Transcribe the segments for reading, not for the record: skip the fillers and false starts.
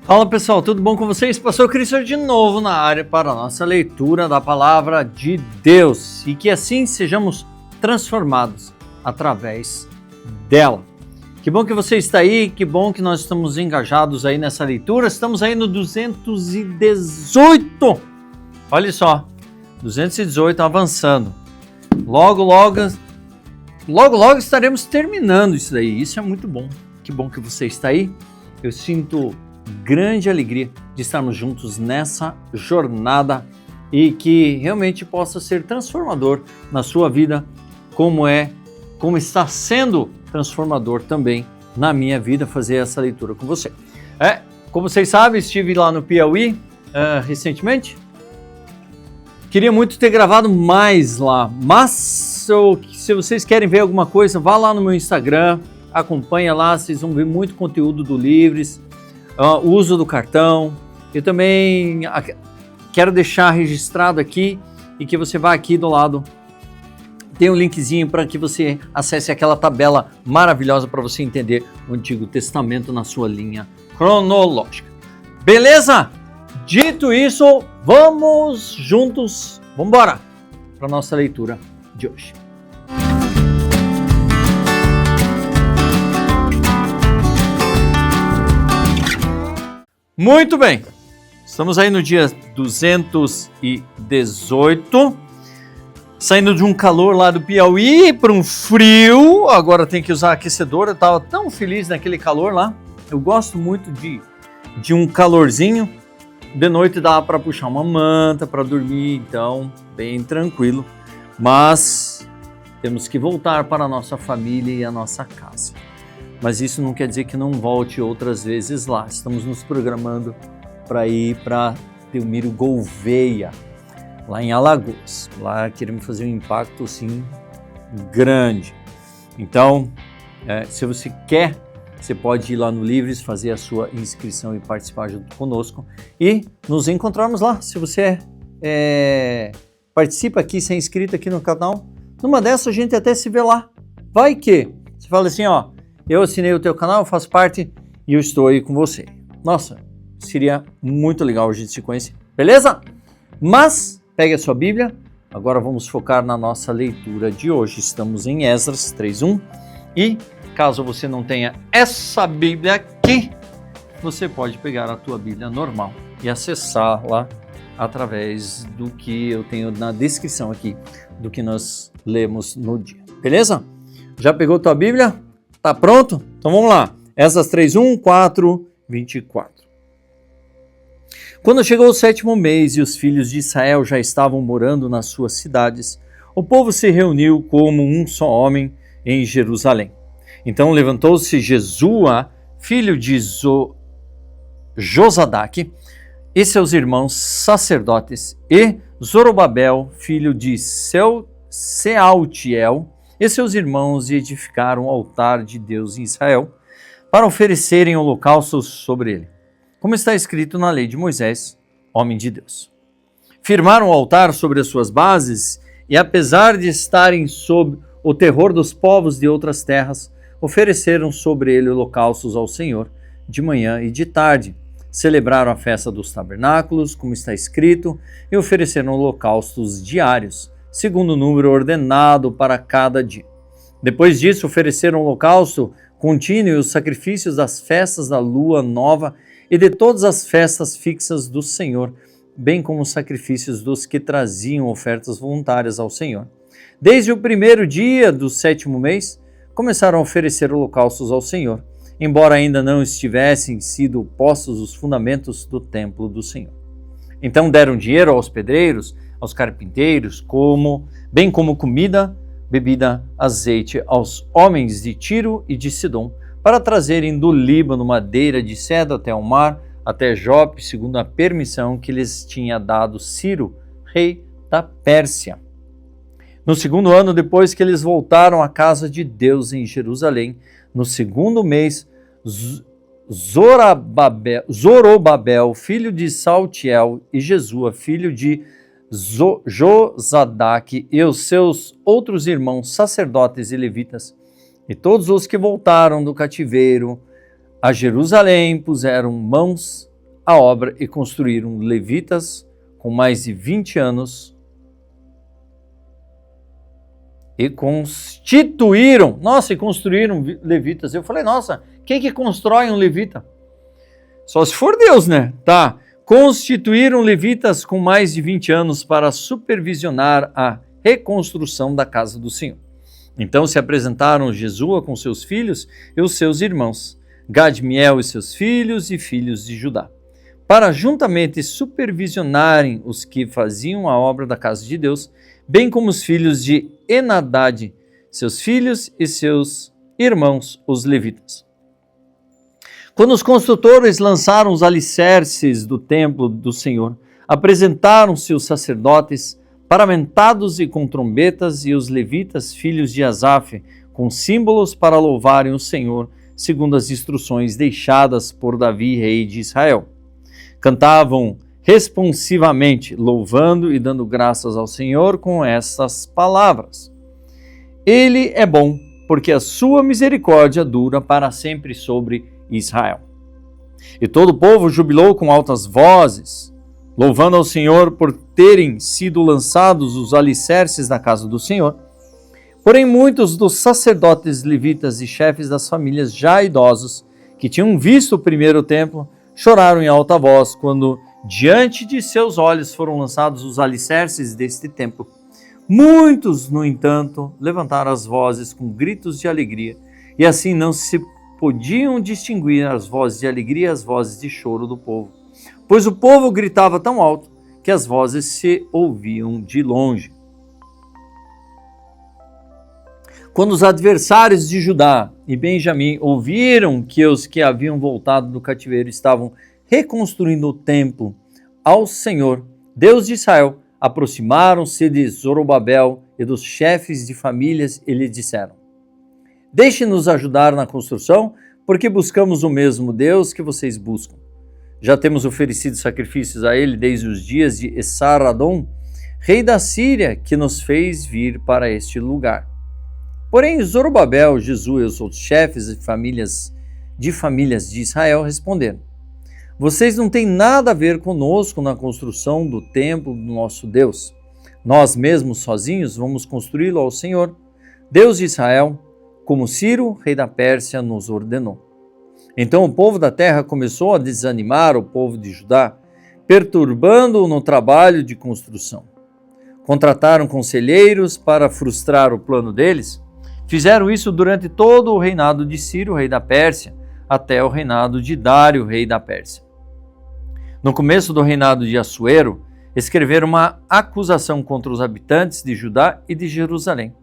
Fala pessoal, tudo bom com vocês? Pastor Cristian de novo na área para a nossa leitura da Palavra de Deus e que assim sejamos transformados através dela. Que bom que você está aí, que bom que nós estamos engajados aí nessa leitura, estamos aí no 218, olha só, 218 avançando, logo estaremos terminando isso daí, isso é muito bom, que bom que você está aí, eu sinto grande alegria de estarmos juntos nessa jornada e que realmente possa ser transformador na sua vida, como está sendo transformador também na minha vida fazer essa leitura com você. Como vocês sabem, estive lá no Piauí recentemente. Queria muito ter gravado mais lá, mas se vocês querem ver alguma coisa, vá lá no meu Instagram, acompanha lá, vocês vão ver muito conteúdo do Livres, uso do cartão. Eu também quero deixar registrado aqui e que você vá aqui do lado, tem um linkzinho para que você acesse aquela tabela maravilhosa para você entender o Antigo Testamento na sua linha cronológica. Beleza? Dito isso, vamos juntos, vamos embora para a nossa leitura de hoje. Muito bem, estamos aí no dia 218, saindo de um calor lá do Piauí para um frio, agora tem que usar aquecedor, eu estava tão feliz naquele calor lá, eu gosto muito de um calorzinho, de noite dá para puxar uma manta para dormir, então bem tranquilo, mas temos que voltar para a nossa família e a nossa casa. Mas isso não quer dizer que não volte outras vezes lá. Estamos nos programando para ir para Delmiro Gouveia, lá em Alagoas. Lá queremos fazer um impacto, assim, grande. Então, se você quer, você pode ir lá no Livres, fazer a sua inscrição e participar junto conosco. E nos encontrarmos lá. Se você participa aqui, se é inscrito aqui no canal, numa dessas a gente até se vê lá. Vai que você fala assim, ó, eu assinei o teu canal, faço parte e eu estou aí com você. Nossa, seria muito legal a gente se conhecer, beleza? Mas, pegue a sua Bíblia, agora vamos focar na nossa leitura de hoje. Estamos em Esdras 3:1 e, caso você não tenha essa Bíblia aqui, você pode pegar a tua Bíblia normal e acessar lá através do que eu tenho na descrição aqui, do que nós lemos no dia, beleza? Já pegou tua Bíblia? Tá pronto? Então vamos lá. Esdras 3:1, 4, 24. Quando chegou o 7º mês e os filhos de Israel já estavam morando nas suas cidades, o povo se reuniu como um só homem em Jerusalém. Então levantou-se Jesua, filho de Josadaque, e seus irmãos sacerdotes, e Zorobabel, filho de Sealtiel, e seus irmãos edificaram o altar de Deus em Israel para oferecerem holocaustos sobre ele, como está escrito na lei de Moisés, homem de Deus. Firmaram o altar sobre as suas bases e, apesar de estarem sob o terror dos povos de outras terras, ofereceram sobre ele holocaustos ao Senhor de manhã e de tarde. Celebraram a festa dos tabernáculos, como está escrito, e ofereceram holocaustos diários, segundo o número ordenado para cada dia. Depois disso, ofereceram holocausto contínuo e os sacrifícios das festas da lua nova e de todas as festas fixas do Senhor, bem como os sacrifícios dos que traziam ofertas voluntárias ao Senhor. Desde o primeiro dia do 7º mês, começaram a oferecer holocaustos ao Senhor, embora ainda não estivessem sido postos os fundamentos do templo do Senhor. Então deram dinheiro aos pedreiros, aos carpinteiros, bem como comida, bebida, azeite aos homens de Tiro e de Sidom, para trazerem do Líbano madeira de cedro até o mar, até Jope, segundo a permissão que lhes tinha dado Ciro, rei da Pérsia. No 2º ano, depois que eles voltaram à casa de Deus em Jerusalém, no 2º mês, Zorobabel, filho de Saltiel, e Jesua, filho de Josadaque, e os seus outros irmãos sacerdotes e levitas, e todos os que voltaram do cativeiro a Jerusalém puseram mãos a obra e construíram levitas com mais de 20 anos e constituíram, e construíram levitas. Eu falei, nossa, quem que constrói um levita? Só se for Deus, né? Tá. Constituíram levitas com mais de 20 anos para supervisionar a reconstrução da casa do Senhor. Então se apresentaram Jesua com seus filhos e os seus irmãos, Gadmiel e seus filhos e filhos de Judá, para juntamente supervisionarem os que faziam a obra da casa de Deus, bem como os filhos de Enadad, seus filhos e seus irmãos, os levitas. Quando os construtores lançaram os alicerces do templo do Senhor, apresentaram-se os sacerdotes, paramentados e com trombetas, e os levitas, filhos de Asaf, com símbolos para louvarem o Senhor, segundo as instruções deixadas por Davi, rei de Israel. Cantavam responsivamente, louvando e dando graças ao Senhor com estas palavras: Ele é bom, porque a sua misericórdia dura para sempre sobre Israel. E todo o povo jubilou com altas vozes, louvando ao Senhor por terem sido lançados os alicerces da casa do Senhor. Porém, muitos dos sacerdotes, levitas e chefes das famílias já idosos, que tinham visto o primeiro templo, choraram em alta voz quando diante de seus olhos foram lançados os alicerces deste templo. Muitos, no entanto, levantaram as vozes com gritos de alegria, e assim não se podiam distinguir as vozes de alegria e as vozes de choro do povo, pois o povo gritava tão alto que as vozes se ouviam de longe. Quando os adversários de Judá e Benjamim ouviram que os que haviam voltado do cativeiro estavam reconstruindo o templo ao Senhor, Deus de Israel, aproximaram-se de Zorobabel e dos chefes de famílias e lhe disseram: Deixe-nos ajudar na construção, porque buscamos o mesmo Deus que vocês buscam. Já temos oferecido sacrifícios a ele desde os dias de Esar-Adom, rei da Síria, que nos fez vir para este lugar. Porém, Zorobabel, Jesua e os outros chefes de famílias de Israel responderam: Vocês não têm nada a ver conosco na construção do templo do nosso Deus. Nós mesmos sozinhos vamos construí-lo ao Senhor, Deus de Israel, como Ciro, rei da Pérsia, nos ordenou. Então o povo da terra começou a desanimar o povo de Judá, perturbando-o no trabalho de construção. Contrataram conselheiros para frustrar o plano deles. Fizeram isso durante todo o reinado de Ciro, rei da Pérsia, até o reinado de Dário, rei da Pérsia. No começo do reinado de Assuero, escreveram uma acusação contra os habitantes de Judá e de Jerusalém.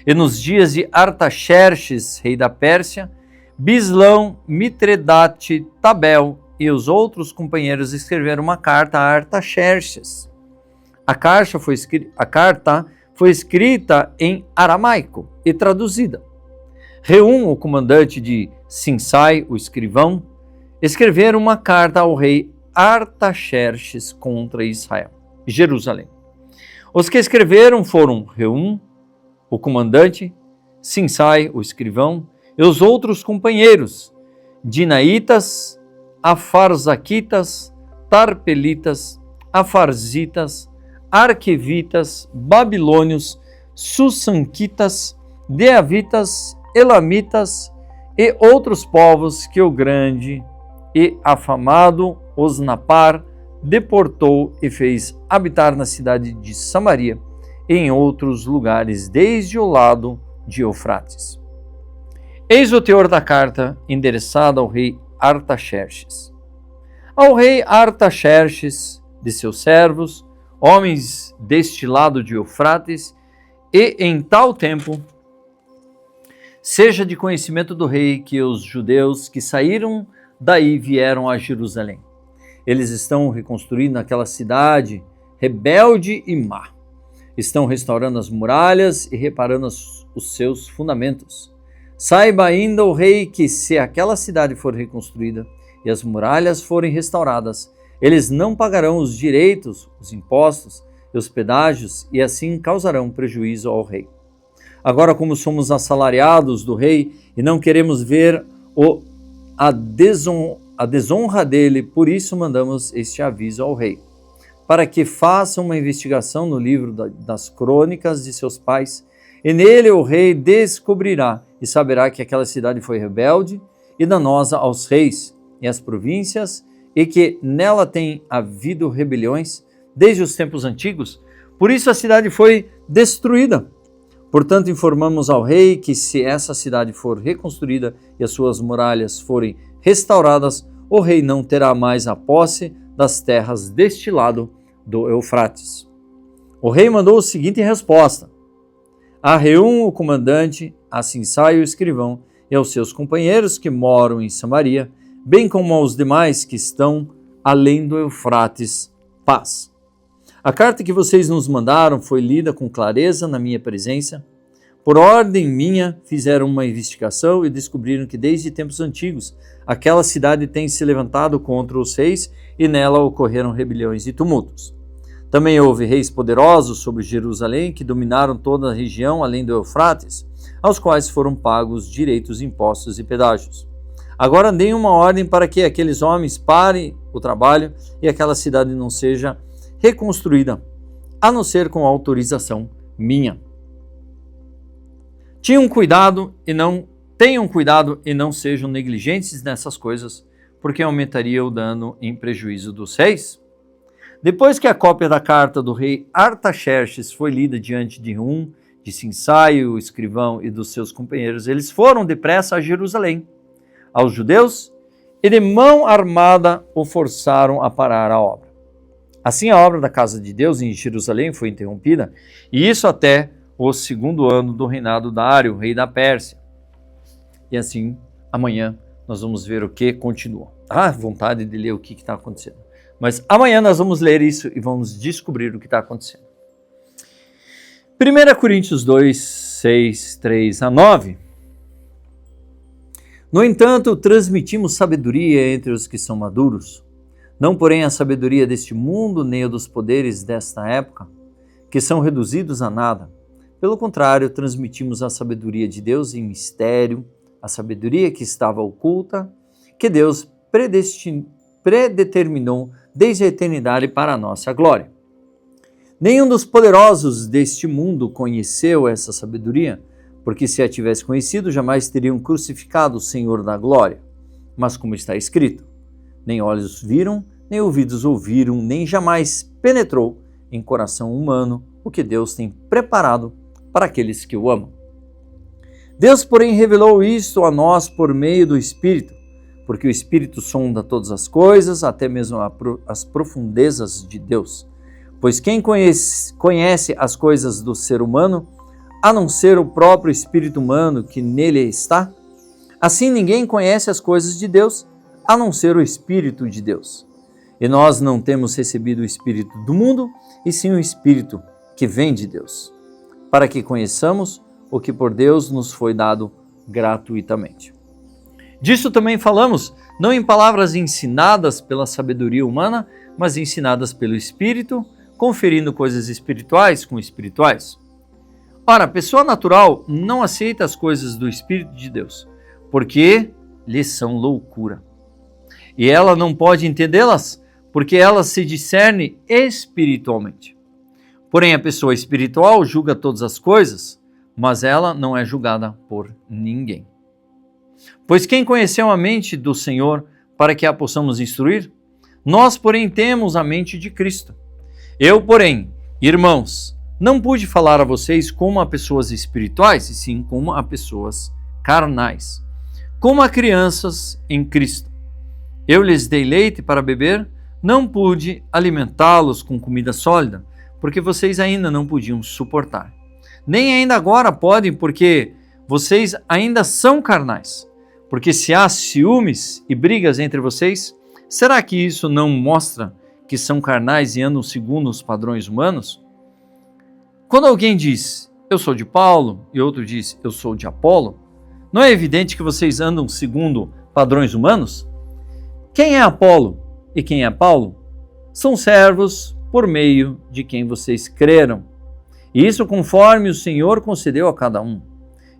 E nos dias de Artaxerxes, rei da Pérsia, Bislão, Mitredate, Tabel e os outros companheiros escreveram uma carta a Artaxerxes. A carta foi escrita em aramaico e traduzida. Reum, o comandante de Sinsai, o escrivão, escreveram uma carta ao rei Artaxerxes contra Israel e Jerusalém. Os que escreveram foram Reum, o comandante, Sinsai, o escrivão, e os outros companheiros, Dinaitas, Afarzaquitas, Tarpelitas, Afarzitas, Arquevitas, Babilônios, Sussanquitas, Deavitas, Elamitas e outros povos que o grande e afamado Osnapar deportou e fez habitar na cidade de Samaria e em outros lugares desde o lado de Eufrates. Eis o teor da carta endereçada ao rei Artaxerxes. Ao rei Artaxerxes, de seus servos, homens deste lado de Eufrates, e em tal tempo, seja de conhecimento do rei que os judeus que saíram daí vieram a Jerusalém. Eles estão reconstruindo aquela cidade rebelde e má. Estão restaurando as muralhas e reparando os seus fundamentos. Saiba ainda o rei que se aquela cidade for reconstruída e as muralhas forem restauradas, eles não pagarão os direitos, os impostos e os pedágios e assim causarão prejuízo ao rei. Agora, como somos assalariados do rei e não queremos ver a a desonra dele, por isso mandamos este aviso ao rei, para que faça uma investigação no livro das crônicas de seus pais, e nele o rei descobrirá e saberá que aquela cidade foi rebelde e danosa aos reis e às províncias, e que nela tem havido rebeliões desde os tempos antigos. Por isso a cidade foi destruída. Portanto, informamos ao rei que se essa cidade for reconstruída e as suas muralhas forem restauradas, o rei não terá mais a posse das terras deste lado do Eufrates. O rei mandou a seguinte resposta: a Reum, o comandante, a Sinsai, o escrivão, e aos seus companheiros que moram em Samaria, bem como aos demais que estão além do Eufrates, paz. A carta que vocês nos mandaram foi lida com clareza na minha presença. Por ordem minha, fizeram uma investigação e descobriram que desde tempos antigos aquela cidade tem se levantado contra os reis e nela ocorreram rebeliões e tumultos. Também houve reis poderosos sobre Jerusalém que dominaram toda a região além do Eufrates, aos quais foram pagos direitos, impostos e pedágios. Agora deem uma ordem para que aqueles homens parem o trabalho e aquela cidade não seja reconstruída, a não ser com autorização minha. Tenham cuidado e não sejam negligentes nessas coisas, porque aumentaria o dano em prejuízo dos reis. Depois que a cópia da carta do rei Artaxerxes foi lida diante de Reum, de Sinsai, o escrivão, e dos seus companheiros, eles foram depressa a Jerusalém, aos judeus, e de mão armada o forçaram a parar a obra. Assim a obra da casa de Deus em Jerusalém foi interrompida, e isso até o 2º ano do reinado de Dário, rei da Pérsia. E assim, amanhã nós vamos ver o que continua. Vontade de ler o que está acontecendo. Mas amanhã nós vamos ler isso e vamos descobrir o que está acontecendo. 1 Coríntios 2, 6, 3 a 9. No entanto, transmitimos sabedoria entre os que são maduros, não porém a sabedoria deste mundo, nem a dos poderes desta época, que são reduzidos a nada. Pelo contrário, transmitimos a sabedoria de Deus em mistério, a sabedoria que estava oculta, que Deus predeterminou desde a eternidade para a nossa glória. Nenhum dos poderosos deste mundo conheceu essa sabedoria, porque se a tivesse conhecido, jamais teriam crucificado o Senhor da glória. Mas como está escrito, nem olhos viram, nem ouvidos ouviram, nem jamais penetrou em coração humano o que Deus tem preparado para aqueles que o amam. Deus, porém, revelou isto a nós por meio do Espírito, porque o Espírito sonda todas as coisas, até mesmo as profundezas de Deus. Pois quem conhece as coisas do ser humano, a não ser o próprio Espírito humano que nele está? Assim ninguém conhece as coisas de Deus, a não ser o Espírito de Deus. E nós não temos recebido o Espírito do mundo, e sim o Espírito que vem de Deus, para que conheçamos o que por Deus nos foi dado gratuitamente. Disso também falamos, não em palavras ensinadas pela sabedoria humana, mas ensinadas pelo Espírito, conferindo coisas espirituais com espirituais. Ora, a pessoa natural não aceita as coisas do Espírito de Deus, porque lhes são loucura. E ela não pode entendê-las, porque elas se discernem espiritualmente. Porém, a pessoa espiritual julga todas as coisas, mas ela não é julgada por ninguém. Pois quem conheceu a mente do Senhor para que a possamos instruir? Nós, porém, temos a mente de Cristo. Eu, porém, irmãos, não pude falar a vocês como a pessoas espirituais, e sim como a pessoas carnais, como a crianças em Cristo. Eu lhes dei leite para beber, não pude alimentá-los com comida sólida, porque vocês ainda não podiam suportar. Nem ainda agora podem, porque vocês ainda são carnais. Porque se há ciúmes e brigas entre vocês, será que isso não mostra que são carnais e andam segundo os padrões humanos? Quando alguém diz, eu sou de Paulo, e outro diz, eu sou de Apolo, não é evidente que vocês andam segundo padrões humanos? Quem é Apolo e quem é Paulo? São servos por meio de quem vocês creram. E isso conforme o Senhor concedeu a cada um.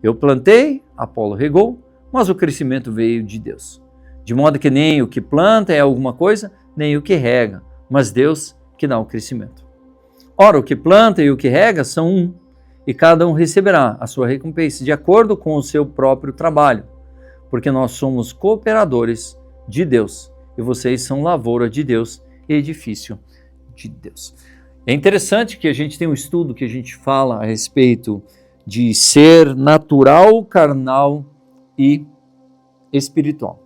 Eu plantei, Apolo regou, mas o crescimento veio de Deus. De modo que nem o que planta é alguma coisa, nem o que rega, mas Deus que dá o crescimento. Ora, o que planta e o que rega são um, e cada um receberá a sua recompensa de acordo com o seu próprio trabalho, porque nós somos cooperadores de Deus, e vocês são lavoura de Deus e edifício de Deus. É interessante que a gente tem um estudo que a gente fala a respeito de ser natural, carnal e espiritual.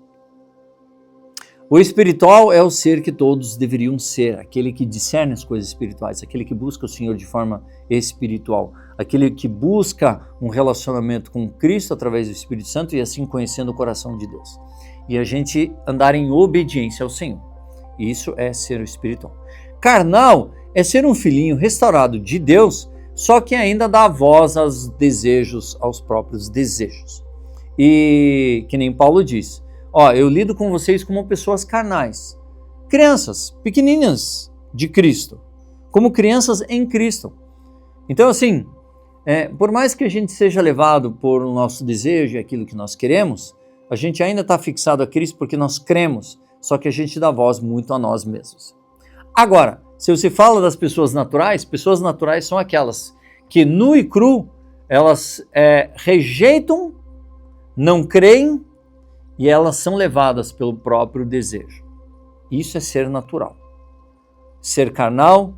O espiritual é o ser que todos deveriam ser, aquele que discerne as coisas espirituais, aquele que busca o Senhor de forma espiritual, aquele que busca um relacionamento com Cristo através do Espírito Santo e assim conhecendo o coração de Deus. E a gente andar em obediência ao Senhor. Isso é ser o espiritual. Carnal é ser um filhinho restaurado de Deus, só que ainda dá voz aos desejos, aos próprios desejos. E que nem Paulo diz, eu lido com vocês como pessoas carnais, crianças pequenininhas de Cristo, como crianças em Cristo. Então assim, por mais que a gente seja levado por o nosso desejo e aquilo que nós queremos, a gente ainda está fixado a Cristo porque nós cremos, só que a gente dá voz muito a nós mesmos. Agora, se você fala das pessoas naturais são aquelas que nu e cru, elas rejeitam, não creem, e elas são levadas pelo próprio desejo. Isso é ser natural. Ser carnal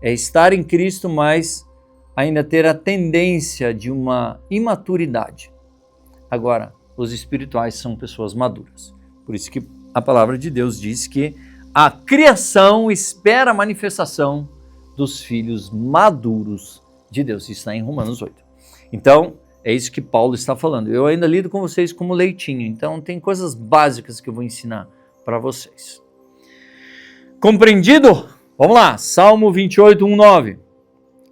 é estar em Cristo, mas ainda ter a tendência de uma imaturidade. Agora, os espirituais são pessoas maduras. Por isso que a palavra de Deus diz que a criação espera a manifestação dos filhos maduros de Deus. Isso está em Romanos 8. Então, é isso que Paulo está falando. Eu ainda lido com vocês como leitinho, então tem coisas básicas que eu vou ensinar para vocês. Compreendido? Vamos lá, Salmo 28, 1, 9.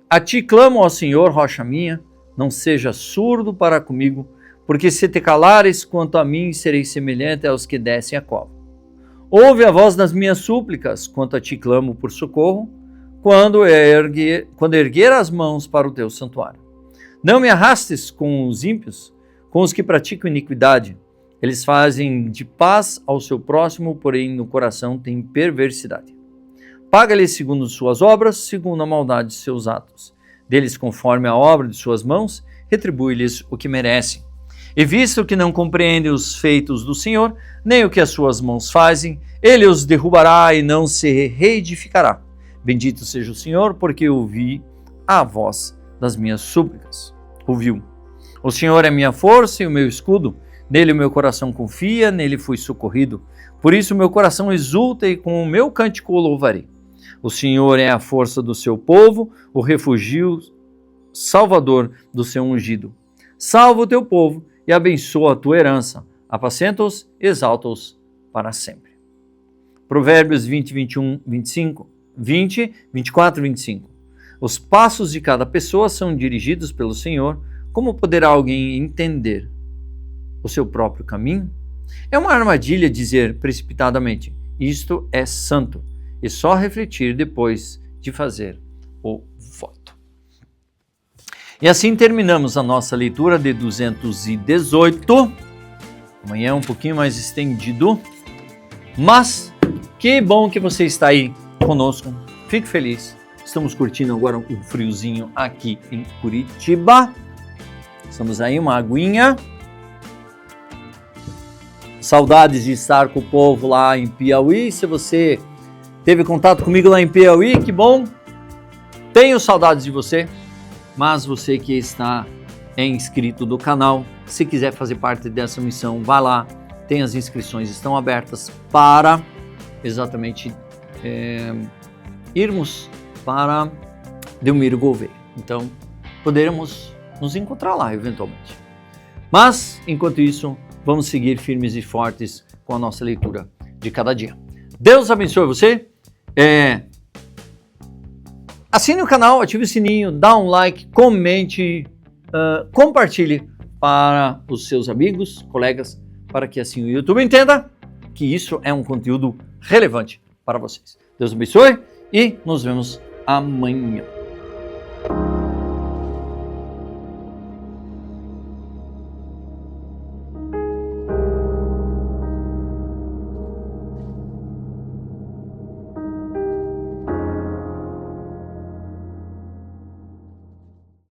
A ti clamo, ó Senhor, rocha minha, não seja surdo para comigo, porque se te calares quanto a mim, serei semelhante aos que descem a cova. Ouve a voz das minhas súplicas, quanto a ti clamo por socorro, quando erguer as mãos para o teu santuário. Não me arrastes com os ímpios, com os que praticam iniquidade. Eles fazem de paz ao seu próximo, porém no coração têm perversidade. Paga-lhes segundo suas obras, segundo a maldade de seus atos. Deles conforme a obra de suas mãos, retribui-lhes o que merecem. E visto que não compreendem os feitos do Senhor, nem o que as suas mãos fazem, ele os derrubará e não se reedificará. Bendito seja o Senhor, porque ouvi a voz das minhas súplicas. Ouviu. O Senhor é minha força e o meu escudo, nele o meu coração confia, nele fui socorrido. Por isso o meu coração exulta e com o meu cântico o louvarei. O Senhor é a força do seu povo, o refúgio salvador do seu ungido. Salva o teu povo e abençoa a tua herança. Apacenta-os, exalta-os para sempre. Provérbios 20, 21, 25, 20, 24 e 25. Os passos de cada pessoa são dirigidos pelo Senhor. Como poderá alguém entender o seu próprio caminho? É uma armadilha dizer precipitadamente, isto é santo, e só refletir depois de fazer o voto. E assim terminamos a nossa leitura de 218. Amanhã é um pouquinho mais estendido, mas que bom que você está aí conosco. Fico feliz. Estamos curtindo agora um friozinho aqui em Curitiba. Estamos aí, uma aguinha. Saudades de estar com o povo lá em Piauí. Se você teve contato comigo lá em Piauí, que bom. Tenho saudades de você. Mas você que está inscrito do canal, se quiser fazer parte dessa missão, vá lá. Tem as inscrições, estão abertas para exatamente irmos para Delmiro Gouveia. Então, poderemos nos encontrar lá eventualmente. Mas, enquanto isso, vamos seguir firmes e fortes com a nossa leitura de cada dia. Deus abençoe você. Assine o canal, ative o sininho, dá um like, comente, compartilhe para os seus amigos, colegas, para que assim o YouTube entenda que isso é um conteúdo relevante para vocês. Deus abençoe e nos vemos amanhã.